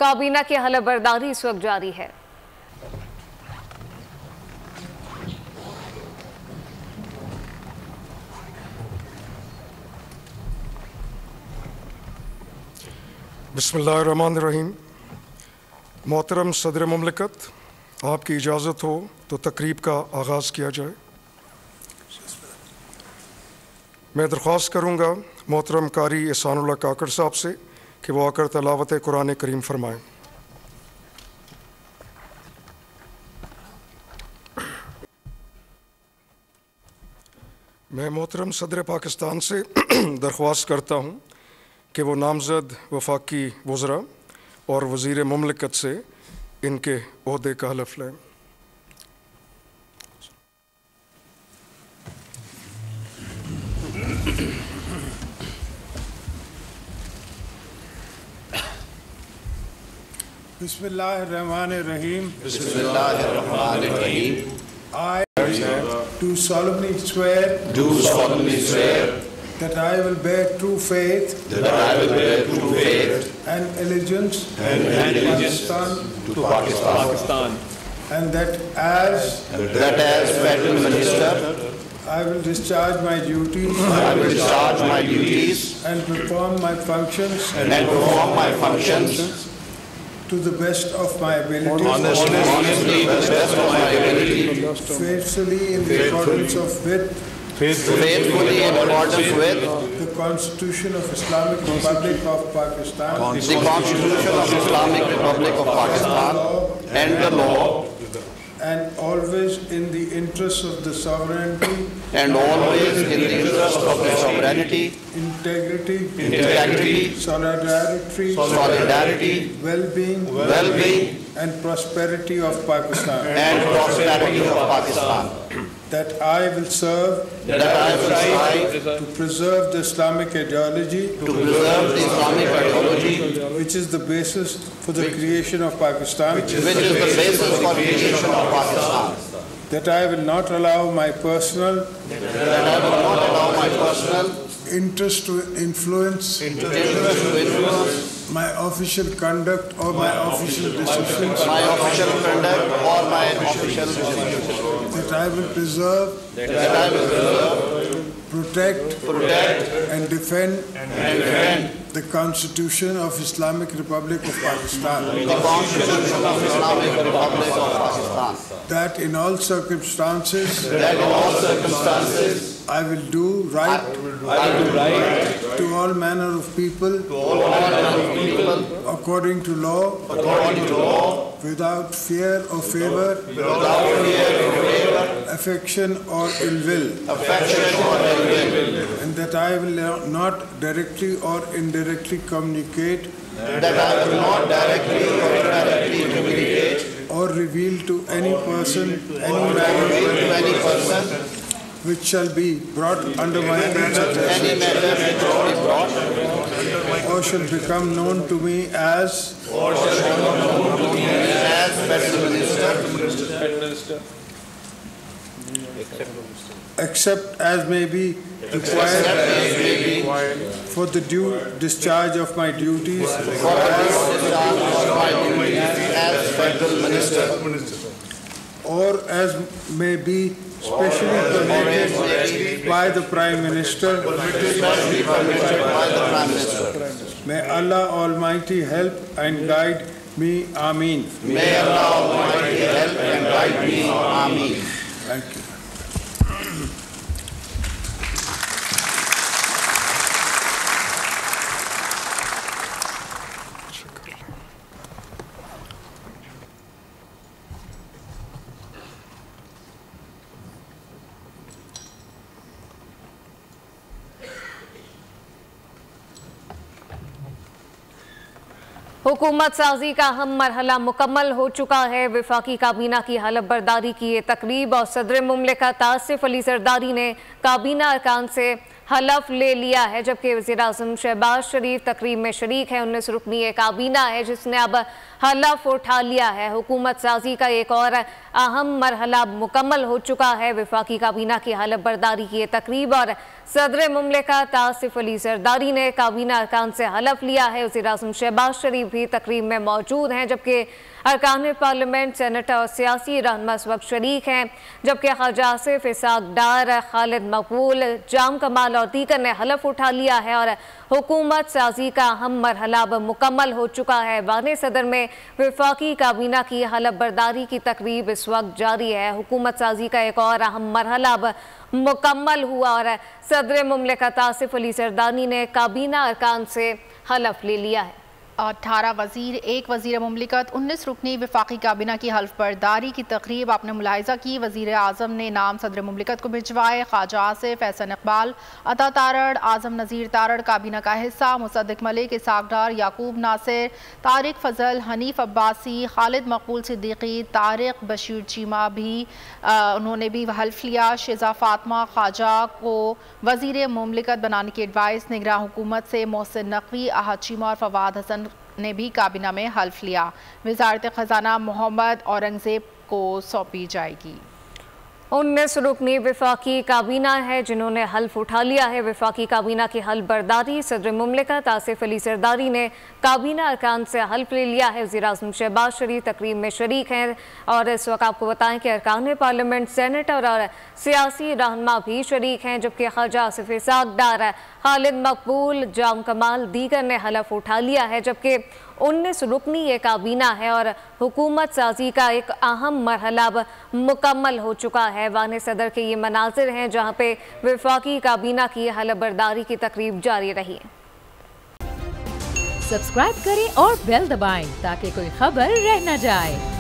काबीना की हलफ बर्दारी इस वक्त जारी है। बिस्मिल्लाहिर्रहमानिर्रहीम। मोहतरम सदर मुमलिकत, आपकी इजाज़त हो तो तकरीब का आगाज़ किया जाए। मैं दरख्वास्त करूँगा मोहतरम कारी एहसानुल्लाह काकड़ साहब से कि वो आकर तिलावत कुरान करीम फरमाएँ। मैं मोहतरम सदर पाकिस्तान से दरख्वास्त करता हूँ कि वो नामज़द वफाकी वज़रा और वज़ीर मुमलिकत से इनके ओहदे का हलफ लें। Bismillahirrahmanirrahim. Bismillahirrahmanirrahim. I do solemnly swear that I will bear true faith and allegiance to Pakistan, and that as federal minister I will discharge my duties and perform my functions to the best of my ability, faithfully in accordance with the Constitution of Islamic Republic of Pakistan, and the law, and always in the interest of the sovereignty, integrity, solidarity, well-being, and prosperity of Pakistan. That I will serve to preserve the Islamic ideology, which is the basis for the creation of Pakistan. That I will not allow my personal interest to influence my official conduct or my official decisions. That I will preserve, protect, and defend the Constitution of Islamic Republic of Pakistan. That in all circumstances I will do right to all manner of people according to law, without fear or favor, affection or ill will, and that I will not directly or indirectly communicate or reveal to any person any matter which shall be brought under my attention or shall become known to me as except as may be required for the due discharge of my duties as federal minister, or as may be specially permitted by the Prime Minister. May Allah Almighty help and guide me. Ameen. May Allah Almighty help and guide me. Ameen. Thank you. हुकूमत साजी का अहम मरहला मुकम्मल हो चुका है। वफाकी काबीना की हलफ बर्दारी की ये तकरीब और सदर मुमलिकत आसिफ अली जरदारी ने काबीना अरकान से हलफ ले लिया है, जबकि वज़ीर आज़म शहबाज शरीफ तकरीब में शरीक है। 19 रुकनी ये काबीना है जिसने अब हलफ उठा लिया है। हुकूमत साजी का एक और अहम मरहला मुकम्मल हो चुका है। वफाकी काबीना की हलफ बर्दारी की ये तकरीब और सदर मुमलिकत आसिफ अली जरदारी ने काबीना अरकान से हलफ लिया है। वज़ीर-ए-आज़म शहबाज शरीफ भी तकरीब में मौजूद हैं, जबकि अरकान पार्लियामेंट, सेनेटर और सियासी रहनुमा इस वक्त शरीक हैं। जबकि ख्वाजा आसिफ, ishaq डार, खालिद, मकबूल, जाम, कमाल और दीगर ने हलफ उठा लिया है और हुकूमत साजी का अहम मरहला अब मुकम्मल हो चुका है। वाने सदर में वफाकी काबीना की हलफ बर्दारी की तकरीब इस वक्त जारी है। हुकूमत साजी का एक और अहम मरहला अब मुकम्मल हुआ और सदर मुमलिकत आसिफ अली जरदारी ने काबीना अरकान से हलफ ले लिया है। 18 वज़ीर, एक वज़ीर मुमलिकत, 19 रुकनी वफाकी काबीना की हल्फ बर्दारी की तकरीब आपने मुलाहिजा की। वज़ीर आज़म ने नाम सदर मुमलिकत को भिजवाए। ख्वाजा आसिफ, एहसन इकबाल, अता, ताrar, आज़म नज़ीर ताrar काबीना का हिस्सा, मुsaddiq मलिक, ishaq डार, याकूब नासिर, तारिक फजल, हनीफ अब्बासी, खालिद, मaqbool, siddiqui, तारिक बशीर चीमा भी उन्होंने भी हल्फ लिया। शेजा फातिमा ख्वाजा को वज़ीर मुमलिकत बनाने की एडवाइस निगरान हुकूमत से मोहसिन नकवी, आहद चीमा और फवाद हसन ने भी काबीना में हल्फ लिया। वज़ारत खजाना मोहम्मद औरंगजेब को सौंपी जाएगी। 19 रुकनी वफाकी काबीना है जिन्होंने हल्फ उठा लिया है। वफाकी काबीना की हल्फ बर्दारी सदर मुमलिकत आसिफ अली जरदारी ने काबीना अरकान से हल्फ ले लिया है। वज़ीर-ए-आज़म शहबाज शरीफ तकरीब में शरीक हैं और इस वक्त आपको बताएं कि अरकान पार्लियामेंट, सेनेटर और सियासी रहनुमा भी शरीक हैं, जबकि ख्वाजा आसिफ, ishaq डार, खालिद, मकबूल, जाम, कमाल दीगर ने हलफ उठा लिया है। जबकि 19 रुकनी ये काबीना है और हुकूमत साजी का एक अहम मरहला अब मुकम्मल हो चुका है। वाने सदर के ये मनाजिर हैं जहाँ पे वफाकी काबीना की हलफ बर्दारी की तकरीब जारी रही। सब्सक्राइब करें और बेल दबाएं ताकि कोई खबर रह न जाए।